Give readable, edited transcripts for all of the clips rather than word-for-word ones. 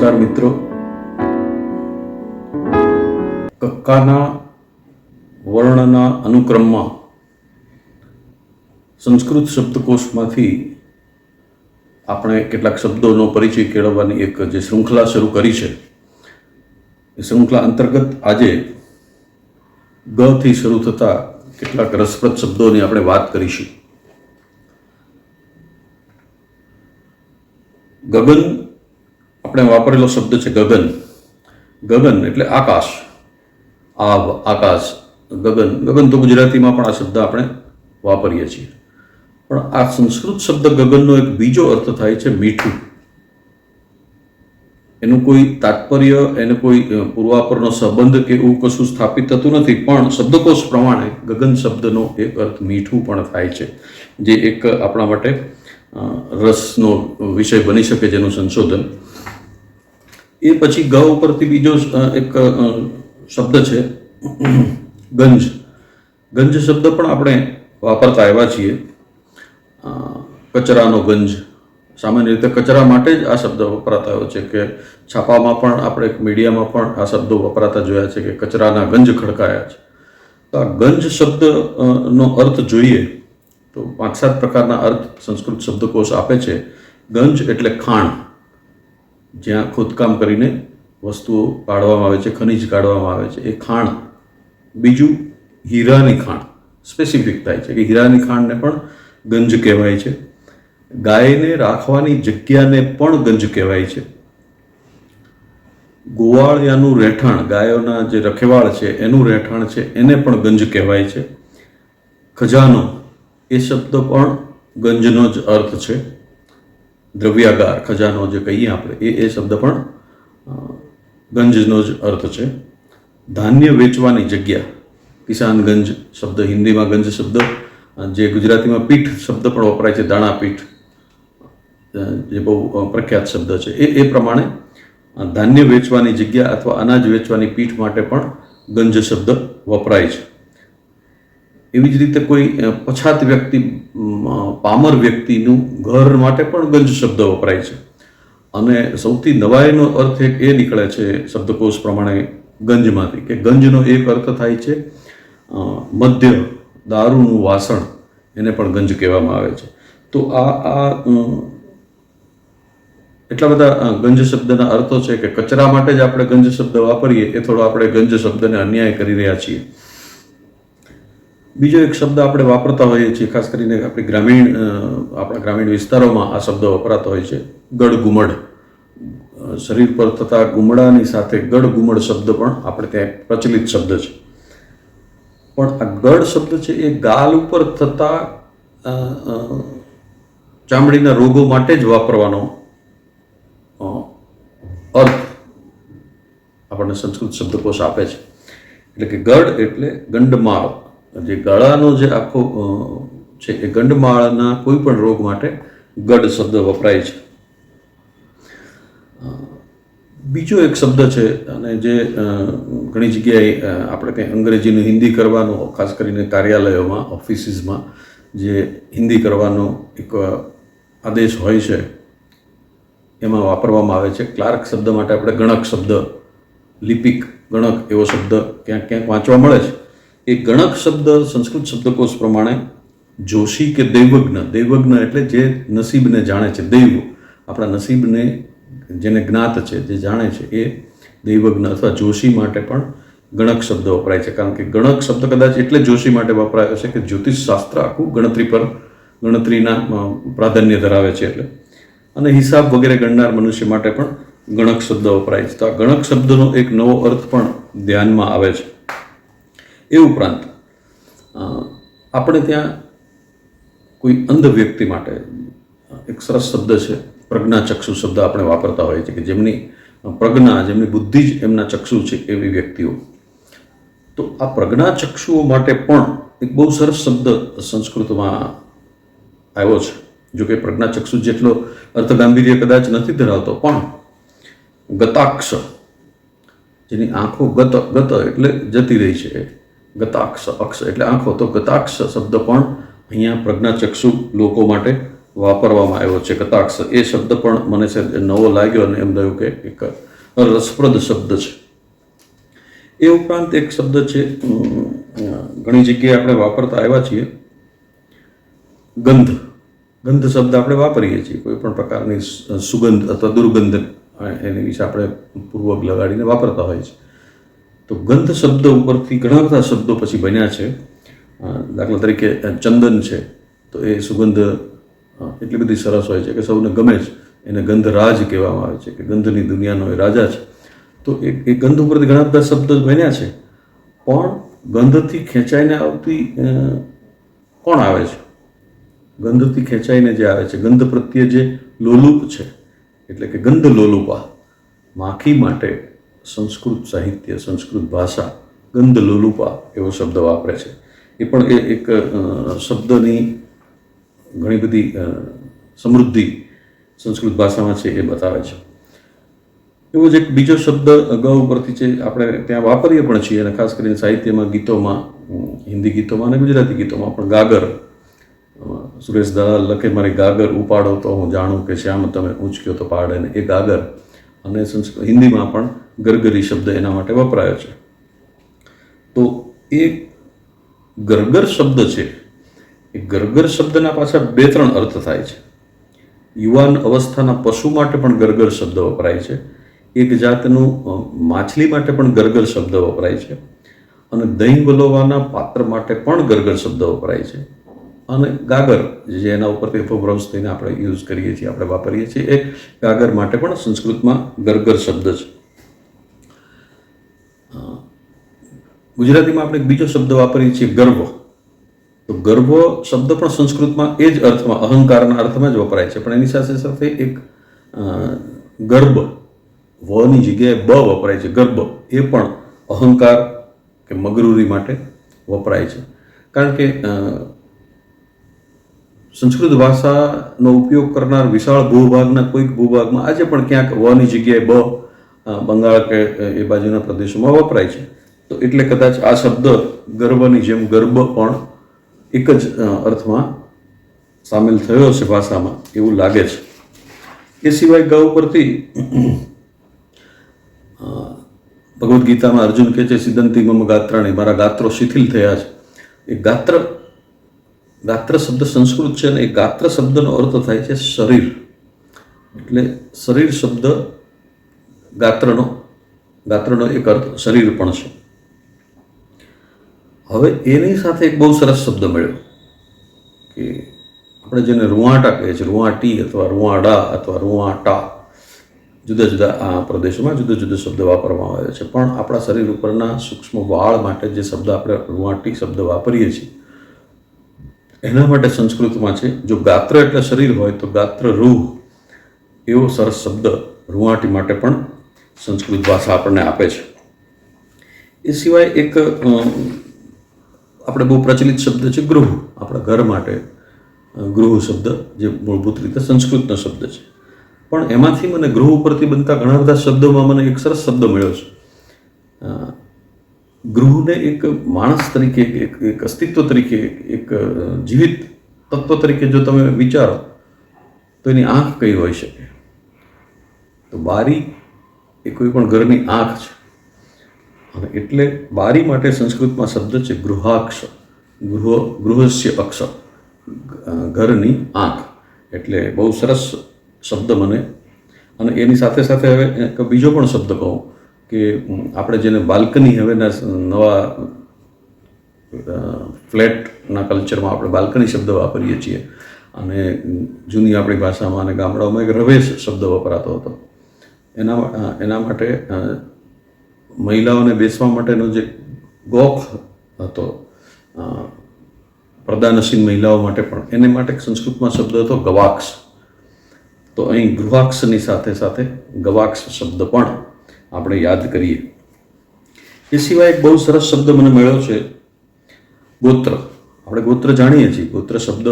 નમસ્કાર મિત્રો. કક્કાના વર્ણના અનુક્રમમાં સંસ્કૃત શબ્દકોશમાંથી આપણે કેટલાક શબ્દોનો પરિચય કેળવવાની એક જે શૃંખલા શરૂ કરી છે, એ શૃંખલા અંતર્ગત આજે ગ થી શરૂ થતા કેટલાક રસપ્રદ શબ્દોની આપણે વાત કરીશું. ગગન આપણે વાપરેલો શબ્દ છે. ગગન ગગન એટલે આકાશ, આવ, આકાશ, ગગન. ગગન તો ગુજરાતીમાં પણ આ શબ્દ આપણે વાપરીએ છીએ, પણ આ સંસ્કૃત શબ્દ ગગનનો એક બીજો અર્થ થાય છે મીઠું. એનું કોઈ તાત્પર્ય, એને કોઈ પૂર્વાપરનો સંબંધ કે એવું કશું સ્થાપિત થતું નથી, પણ શબ્દકોશ પ્રમાણે ગગન શબ્દનો એક અર્થ મીઠું પણ થાય છે, જે એક આપણા માટે રસનો વિષય બની શકે, જેનું સંશોધન. એ પછી ગ ઉપરથી બીજો એક શબ્દ છે ગંજ. ગંજ શબ્દ પણ આપણે વાપરતા આવ્યા છીએ. કચરાનો ગંજ, સામાન્ય રીતે કચરા માટે જ આ શબ્દ વપરાતા હોય છે, કે છાપામાં પણ આપણે મીડિયામાં પણ આ શબ્દો વપરાતા જોયા છે કે કચરાના ગંજ ખડકાયા છે. તો આ ગંજ શબ્દનો અર્થ જોઈએ તો 5-7 પ્રકારના અર્થ સંસ્કૃત શબ્દકોશ આપે છે. ગંજ એટલે ખાણ, જ્યાં ખોદકામ કરીને વસ્તુઓ કાઢવામાં આવે છે, ખનિજ કાઢવામાં આવે છે, એ ખાણ. બીજું હીરાની ખાણ, સ્પેસિફિક થાય છે કે હીરાની ખાણને પણ ગંજ કહેવાય છે. ગાયને રાખવાની જગ્યાને પણ ગંજ કહેવાય છે. ગોવાળિયાનું રહેઠાણ, ગાયોના જે રખેવાળ છે એનું રહેઠાણ છે, એને પણ ગંજ કહેવાય છે. ખજાનો, એ શબ્દ પણ ગંજનો જ અર્થ છે. દ્રવ્યાગાર, ખજાનો જે કહીએ આપણે, એ શબ્દ પણ ગંજનો જ અર્થ છે. ધાન્ય વેચવાની જગ્યા, કિસાનગંજ શબ્દ, હિન્દીમાં ગંજ શબ્દ, જે ગુજરાતીમાં પીઠ શબ્દ પણ વપરાય છે, દાણા પીઠ, જે બહુ પ્રખ્યાત શબ્દ છે. એ પ્રમાણે ધાન્ય વેચવાની જગ્યા અથવા અનાજ વેચવાની પીઠ માટે પણ ગંજ શબ્દ વપરાય છે. એવી જ રીતે કોઈ પછાત વ્યક્તિ, પામર વ્યક્તિનું ઘર માટે પણ ગંજ શબ્દ વપરાય છે. અને સૌથી નવાઈનો અર્થ એક એ નીકળે છે શબ્દકોશ પ્રમાણે ગંજમાંથી, કે ગંજનો એક અર્થ થાય છે મદ્ય, દારૂનું વાસણ, એને પણ ગંજ કહેવામાં આવે છે. તો આ એટલા બધા ગંજ શબ્દના અર્થો છે કે કચરા માટે જ આપણે ગંજ શબ્દ વાપરીએ એ થોડો આપણે ગંજ શબ્દને અન્યાય કરી રહ્યા છીએ. બીજો એક શબ્દ આપણે વાપરતા હોઈએ છીએ, ખાસ કરીને આપણા ગ્રામીણ વિસ્તારોમાં આ શબ્દ વપરાતો હોય છે, ગળગુમડ. શરીર પર થતા ગુમડાની સાથે ગળગુમડ શબ્દ પણ આપણે ત્યાં પ્રચલિત શબ્દ છે. પણ આ ગળ શબ્દ છે એ ગાલ ઉપર થતા ચામડીના રોગો માટે જ વાપરવાનો અર્થ આપણને સંસ્કૃત શબ્દકોશ આપે છે. એટલે કે ગળ એટલે ગંડમાળ, જે ગળાનો જે આખો છે એ ગંડમાળના કોઈ પણ રોગ માટે ગડ શબ્દ વપરાય છે. બીજો એક શબ્દ છે, અને જે ઘણી જગ્યાએ આપણે કંઈ અંગ્રેજીનું હિન્દી કરવાનો, ખાસ કરીને કાર્યાલયોમાં, ઓફિસીસમાં જે હિન્દી કરવાનો એક આદેશ હોય છે, એમાં વાપરવામાં આવે છે. ક્લાર્ક શબ્દ માટે આપણે ગણક શબ્દ, લિપિક, ગણક એવો શબ્દ ક્યાંક ક્યાંક વાંચવા મળે છે. એ ગણક શબ્દ સંસ્કૃત શબ્દકોશ પ્રમાણે જોશી કે દૈવજ્ઞ, દૈવજ્ઞ એટલે જે નસીબને જાણે છે, દૈવ, આપણા નસીબને જેને જ્ઞાત છે, જે જાણે છે, એ દૈવજ્ઞ અથવા જોશી માટે પણ ગણક શબ્દ વપરાય છે. કારણ કે ગણક શબ્દ કદાચ એટલે જોશી માટે વપરાયો છે કે જ્યોતિષ શાસ્ત્ર આખું ગણતરીના પ્રાધાન્ય ધરાવે છે એટલે. અને હિસાબ વગેરે ગણનાર મનુષ્ય માટે પણ ગણક શબ્દ વપરાય છે. તો આ ગણક શબ્દનો એક નવો અર્થ પણ ધ્યાનમાં આવે છે. એ ઉપરાંત આપણે ત્યાં કોઈ અંધ વ્યક્તિ માટે એક સરસ શબ્દ છે, પ્રજ્ઞાચક્ષુ શબ્દ આપણે વાપરતા હોઈએ છીએ, કે જેમની પ્રજ્ઞા, જેમની બુદ્ધિ જ એમના ચક્ષુ છે, એવી વ્યક્તિઓ. તો આ પ્રજ્ઞાચક્ષુઓ માટે પણ એક બહુ સરસ શબ્દ સંસ્કૃતમાં આવ્યો છે. જો કે પ્રજ્ઞાચક્ષુ જેટલો અર્થગાંભીર્ય કદાચ નથી ધરાવતો, પણ ગતાક્ષ, જેની આંખો ગત એટલે જતી રહી છે, ગતાક્ષ, અક્ષ એટલે આંખો, તો ગતાક્ષ શબ્દ પણ અહીંયા પ્રજ્ઞાચક્ષુ લોકો માટે વાપરવામાં આવ્યો છે કટાક્ષ, એ શબ્દ પણ મને છે નવો લાગ્યો અને એમ થયું કે એક રસપ્રદ શબ્દ છે. એ ઉપરાંત એક શબ્દ છે, ઘણી જગ્યાએ આપણે વાપરતા આવ્યા છીએ, ગંધ. ગંધ શબ્દ આપણે વાપરીએ છીએ કોઈ પણ પ્રકારની સુગંધ અથવા દુર્ગંધ, એની વિશે આપણે પૂર્વક લગાડીને વાપરતા હોય છે. તો ગંધ શબ્દ ઉપરથી ઘણા બધા શબ્દો પછી બન્યા છે. દાખલા તરીકે ચંદન છે, તો એ સુગંધ એટલી બધી સરસ હોય છે કે સૌને ગમે છે. એને ગંધરાજ કહેવામાં આવે છે કે ગંધની દુનિયાનો એ રાજા છે. તો એ ગંધ ઉપરથી ઘણા બધા શબ્દો બન્યા છે. પણ ગંધથી ખેંચાઈને આવતી કોણ આવે છે? ગંધથી ખેંચાઈને જે આવે છે, ગંધ પ્રત્યે જે લોલુપ છે, એટલે કે ગંધ લોલુપા, માખી માટે સંસ્કૃત સાહિત્ય, સંસ્કૃત ભાષા ગંધ લોલુપા એવો શબ્દ વાપરે છે. એ પણ એક શબ્દની ઘણી બધી સમૃદ્ધિ સંસ્કૃત ભાષામાં છે એ બતાવે છે. એવો જ એક બીજો શબ્દ ગ ઉપરથી છે, આપણે ત્યાં વાપરીએ પણ છીએ, અને ખાસ કરીને સાહિત્યમાં, ગીતોમાં, હિન્દી ગીતોમાં અને ગુજરાતી ગીતોમાં પણ. ગાગર, સુરેશ દલાલ લખે, મારી ગાગર ઉપાડો તો હું જાણું કે શ્યામ તમે ઊંચક્યો તો પાડે, ને એ ગાગર. અને હિન્દીમાં પણ ગરગરી શબ્દ એના માટે વપરાયો છે. તો એ ગરગર શબ્દ છે, એ ગરગર શબ્દના પાછા 2-3 અર્થ થાય છે. યુવાન અવસ્થાના પશુ માટે પણ ગરગર શબ્દ વપરાય છે. એક જાતનું માછલી માટે પણ ગરગર શબ્દ વપરાય છે. અને દહીં વલોવાના પાત્ર માટે પણ ગરગર શબ્દ વપરાય છે. અને ગાગર, જે એના ઉપરથી અપભ્રંશ થઈને આપણે યુઝ કરીએ છીએ, આપણે વાપરીએ છીએ, એ ગાગર માટે પણ સંસ્કૃતમાં ગરગર શબ્દ છે. ગુજરાતીમાં આપણે બીજો શબ્દ વાપરીએ છીએ, ગર્વ. તો ગર્વ શબ્દ પણ સંસ્કૃતમાં એ જ અર્થમાં, અહંકારના અર્થમાં જ વપરાય છે. પણ એની સાથે સાથે એક ગર્ભ, વની જગ્યાએ બ વપરાય છે, ગર્ભ. એ પણ અહંકાર કે મગરૂરી માટે વપરાય છે. કારણ કે સંસ્કૃત ભાષાનો ઉપયોગ કરનાર વિશાળ ભૂભાગના કોઈક ભૂભાગમાં આજે પણ ક્યાંક વની જગ્યાએ બ, બંગાળ કે એ બાજુના પ્રદેશોમાં વપરાય છે. તો એટલે કદાચ આ શબ્દ ગર્વની જેમ ગર્ભ પણ એક જ અર્થમાં સામેલ થયો છે ભાષામાં, એવું લાગે છે. એ સિવાય ગ ઉપરથી ભગવદ્ ગીતામાં અર્જુન કહે છે, સિદ્ધંતી મમ ગાત્રાણી, મારા ગાત્રો શિથિલ થયા છે. એ ગાત્ર શબ્દ સંસ્કૃત છે, અને એ ગાત્ર શબ્દનો અર્થ થાય છે શરીર. એટલે શરીર શબ્દ ગાત્રનો એક અર્થ શરીર પણ છે. હવે એની સાથે એક બહુ સરસ શબ્દ મળ્યો કે આપણે જેને રૂવાટા કહીએ છીએ, રૂવાટી અથવા રૂવાડા અથવા રૂવાટા, જુદા જુદા આ પ્રદેશોમાં જુદો જુદો શબ્દ વાપરવામાં આવે છે. પણ આપણા શરીર ઉપરના સૂક્ષ્મ વાળ માટે જે શબ્દ આપણે રૂવાટી શબ્દ વાપરીએ છીએ, એના માટે સંસ્કૃતમાં છે, જો ગાત્ર એટલે શરીર હોય તો ગાત્ર રૂહ, એવો સરસ શબ્દ રૂવાટી માટે પણ સંસ્કૃત ભાષા આપણને આપે છે. એ સિવાય એક આપણે બહુ પ્રચલિત શબ્દ છે ગૃહ. આપણા ઘર માટે ગૃહ શબ્દ, જે મૂળભૂત રીતે સંસ્કૃતનો શબ્દ છે. પણ એમાંથી મને ગૃહ ઉપરથી બનતા ઘણા બધા શબ્દોમાં મને એક સરસ શબ્દ મળ્યો છે. ગૃહને એક માણસ તરીકે, એક અસ્તિત્વ તરીકે, એક જીવિત તત્વ તરીકે જો તમે વિચારો તો એની આંખ કઈ હોઈ શકે? તો બારી એ કોઈ પણ ઘરની આંખ છે. અને એટલે બારી માટે સંસ્કૃતમાં શબ્દ છે ગૃહાક્ષ, ગૃહસ્ય અક્ષ, ઘરની આંખ. એટલે બહુ સરસ શબ્દ મને. અને એની સાથે સાથે હવે એક બીજો પણ શબ્દ કહું કે આપણે જેને બાલ્કની, હવે નવા ફ્લેટના કલ્ચરમાં આપણે બાલ્કની શબ્દ વાપરીએ છીએ, અને જૂની આપણી ભાષામાં અને ગામડાઓમાં એક રવેશ શબ્દ વપરાતો હતો. એના માટે મહિલાઓને બેસવા માટેનો જે ગોખ હતો, પ્રદાનશીલ મહિલાઓ માટે પણ, એને માટે સંસ્કૃતમાં શબ્દ હતો ગવાક્ષ. તો અહીં ગૃહાક્ષની સાથે સાથે ગવાક્ષ શબ્દ પણ આપણે યાદ કરીએ. એ સિવાય એક બહુ સરસ શબ્દ મને મળ્યો છે ગોત્ર. આપણે ગોત્ર જાણીએ છીએ, ગોત્ર શબ્દ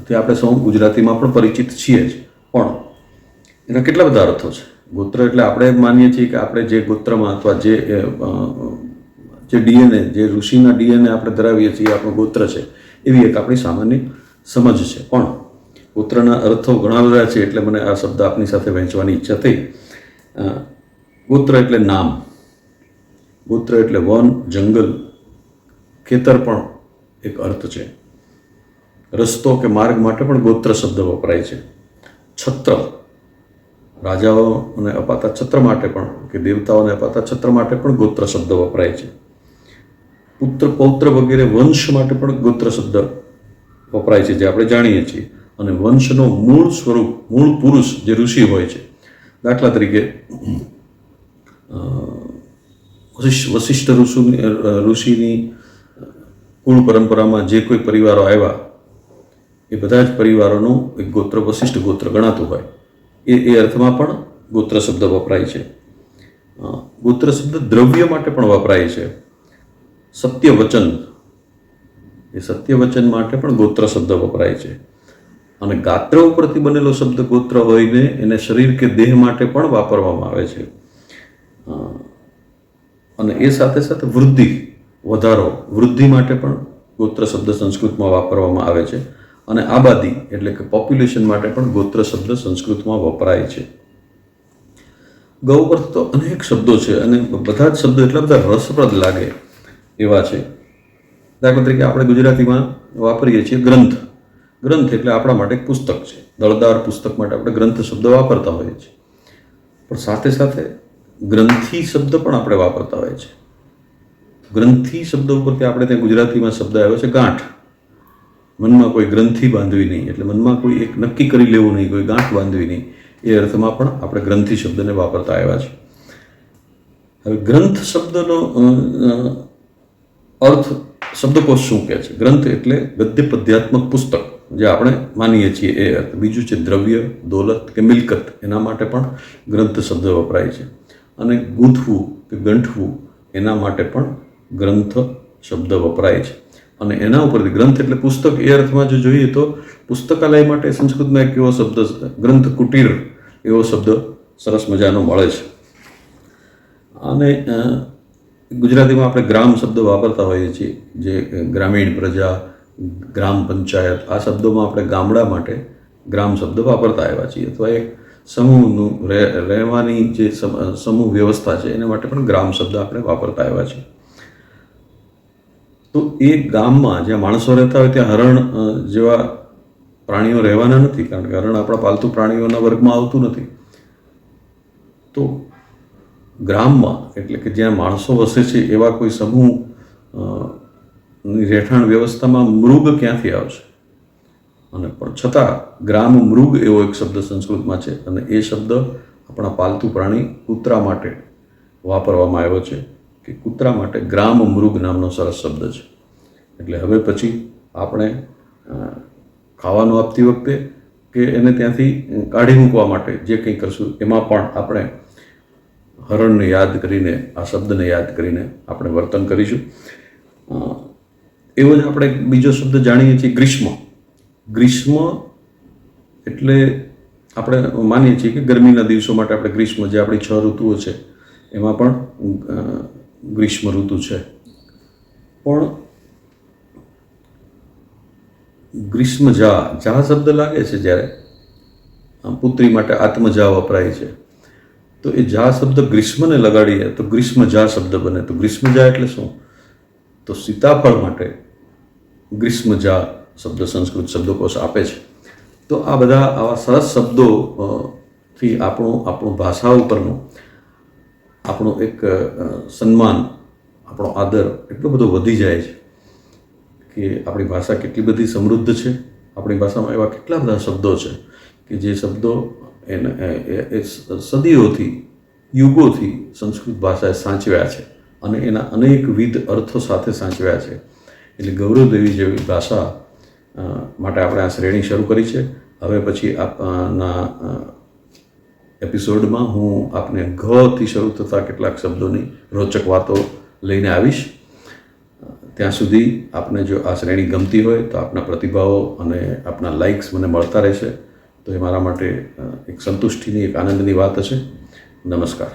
તે આપણે સૌ ગુજરાતીમાં પણ પરિચિત છીએ જ, પણ એના કેટલા બધા અર્થો છે. ગોત્ર એટલે આપણે માનીએ છીએ કે આપણે જે ગોત્રમાં અથવા જે ડીએનએ, જે ઋષિના ડીએનએ આપણે ધરાવીએ છીએ, આપણું ગોત્ર છે, એવી એક આપણી સામાન્ય સમજ છે. પણ ગોત્રના અર્થો ઘણા બધા છે, એટલે મને આ શબ્દ આપની સાથે વહેંચવાની ઈચ્છા થઈ. ગોત્ર એટલે નામ, ગોત્ર એટલે વન, જંગલ, ખેતર પણ એક અર્થ છે. રસ્તો કે માર્ગ માટે પણ ગોત્ર શબ્દ વપરાય છે. છત્ર, રાજાઓને અપાતા છત્ર માટે પણ કે દેવતાઓને અપાતા છત્ર માટે પણ ગોત્ર શબ્દ વપરાય છે. પુત્ર, પૌત્ર વગેરે વંશ માટે પણ ગોત્ર શબ્દ વપરાય છે, જે આપણે જાણીએ છીએ. અને વંશનો મૂળ સ્વરૂપ, મૂળ પુરુષ જે ઋષિ હોય છે, દાખલા તરીકે વશિષ્ઠ ઋષિની કુળ પરંપરામાં જે કોઈ પરિવારો આવ્યા એ બધા જ પરિવારોનું એક ગોત્ર વશિષ્ઠ ગોત્ર ગણાતું હોય, એ અર્થમાં પણ ગોત્ર શબ્દ વપરાય છે. ગોત્ર શબ્દ દ્રવ્ય માટે પણ વપરાય છે. સત્ય વચન, એ સત્ય વચન માટે પણ ગોત્ર શબ્દ વપરાય છે. અને ગાત્ર ઉપરથી બનેલો શબ્દ ગોત્ર હોઈને એને શરીર કે દેહ માટે પણ વાપરવામાં આવે છે. અને એ સાથે સાથે વૃદ્ધિ, વધારો, વૃદ્ધિ માટે પણ ગોત્ર શબ્દ સંસ્કૃતમાં વાપરવામાં આવે છે. અને આબાદી એટલે કે પોપ્યુલેશન માટે પણ ગોત્ર શબ્દ સંસ્કૃતમાં વપરાય છે. ગૌ અર્થ તો અનેક શબ્દો છે અને બધા જ શબ્દો એટલા બધા રસપ્રદ લાગે એવા છે. દાખલા તરીકે આપણે ગુજરાતીમાં વાપરીએ છીએ ગ્રંથ. ગ્રંથ એટલે આપણા માટે એક પુસ્તક છે. દળદાર પુસ્તક માટે આપણે ગ્રંથ શબ્દ વાપરતા હોઈએ છીએ. પણ સાથે સાથે ગ્રંથિ શબ્દ પણ આપણે વાપરતા હોઈએ છીએ. ગ્રંથિ શબ્દ ઉપરથી આપણે ત્યાં ગુજરાતીમાં શબ્દ આવ્યો છે ગાંઠ. મનમાં કોઈ ગ્રંથિ બાંધવી નહીં, એટલે મનમાં કોઈ એક નક્કી કરી લેવું નહીં, કોઈ ગાંઠ બાંધવી નહીં, એ અર્થમાં પણ આપણે ગ્રંથિ શબ્દને વાપરતા આવ્યા છે. હવે ગ્રંથ શબ્દનો અર્થ શબ્દકોશ શું કહે છે? ગ્રંથ એટલે ગદ્ય પદ્યાત્મક પુસ્તક, જે આપણે માનીએ છીએ એ અર્થ. બીજું છે દ્રવ્ય, દોલત કે મિલકત, એના માટે પણ ગ્રંથ શબ્દ વપરાય છે. અને ગૂંથવું કે ગંઠવું, એના માટે પણ ગ્રંથ શબ્દ વપરાય છે. અને એના ઉપરથી ગ્રંથ એટલે પુસ્તક, એ અર્થમાં જો જોઈએ તો પુસ્તકાલય માટે સંસ્કૃતમાં એક એવો શબ્દ ગ્રંથ કુટીર એવો શબ્દ સરસ મજાનો મળે છે. અને ગુજરાતીમાં આપણે ગ્રામ શબ્દ વાપરતા હોઈએ છીએ, જે ગ્રામીણ પ્રજા, ગ્રામ પંચાયત, આ શબ્દોમાં આપણે ગામડા માટે ગ્રામ શબ્દ વાપરતા આવ્યા છીએ. અથવા એક સમૂહનું રહેવાની જે સમૂહ વ્યવસ્થા છે એને માટે પણ ગ્રામ શબ્દ આપણે વાપરતા આવ્યા છીએ. તો એ ગામમાં જ્યાં માણસો રહેતા હોય ત્યાં હરણ જેવા પ્રાણીઓ રહેવાના નથી, કારણ કે હરણ આપણા પાલતુ પ્રાણીઓના વર્ગમાં આવતું નથી. તો ગ્રામમાં એટલે કે જ્યાં માણસો વસે છે એવા કોઈ સમૂહ રહેઠાણ વ્યવસ્થામાં મૃગ ક્યાંથી આવશે? અને પણ છતાં ગ્રામ મૃગ એવો એક શબ્દ સંસ્કૃતમાં છે, અને એ શબ્દ આપણા પાલતુ પ્રાણી કૂતરા માટે વાપરવામાં આવ્યો છે, કે કૂતરા માટે ગ્રામ મૃગ નામનો સરસ શબ્દ છે. એટલે હવે પછી આપણે ખાવાનું આપતી વખતે કે એને ત્યાંથી કાઢી મૂકવા માટે જે કંઈ કરશું, એમાં પણ આપણે હરણને યાદ કરીને, આ શબ્દને યાદ કરીને આપણે વર્તન કરીશું. એવો જ આપણે બીજો શબ્દ જાણીએ છીએ ગ્રીષ્મ. ગ્રીષ્મ એટલે આપણે માનીએ છીએ કે ગરમીના દિવસો માટે આપણે ગ્રીષ્મ, જે આપણી 6 ઋતુઓ છે એમાં પણ ગ્રીષ્મ ઋતુ છે. પણ ગ્રીષ્મ જા શબ્દ લાગે છે જ્યારે પુત્રી માટે આત્મજા વપરાય છે, તો એ જા શબ્દ ગ્રીષ્મને લગાડીએ તો ગ્રીષ્મ જા શબ્દ બને. તો ગ્રીષ્મ જા એટલે શું? તો સીતાફળ માટે ગ્રીષ્મ જા શબ્દ સંસ્કૃત શબ્દકોશ આપે છે. તો આ બધા આવા સરસ શબ્દોથી આપણું ભાષા ઉપરનું આપણું એક સન્માન, આપણો આદર એટલો બધો વધી જાય છે કે આપણી ભાષા કેટલી બધી સમૃદ્ધ છે. આપણી ભાષામાં એવા કેટલા બધા શબ્દો છે કે જે શબ્દો એ સદીઓથી, યુગોથી સંસ્કૃત ભાષાએ સાચવ્યા છે અને એના અનેકવિધ અર્થો સાથે સાચવ્યા છે. એટલે ગૌરવદેવી જેવી ભાષા માટે આપણે આ શ્રેણી શરૂ કરી છે. હવે પછી આપના એપિસોડમાં હું આપને ઘથી શરૂ થતા કેટલાક શબ્દોની રોચક વાતો લઈને આવીશ. ત્યાં સુધી આપને જો આ શ્રેણી ગમતી હોય તો આપના પ્રતિભાવો અને આપના લાઇક્સ મને મળતા રહેશે, તો એ મારા માટે એક સંતુષ્ટિની, એક આનંદની વાત હશે. નમસ્કાર.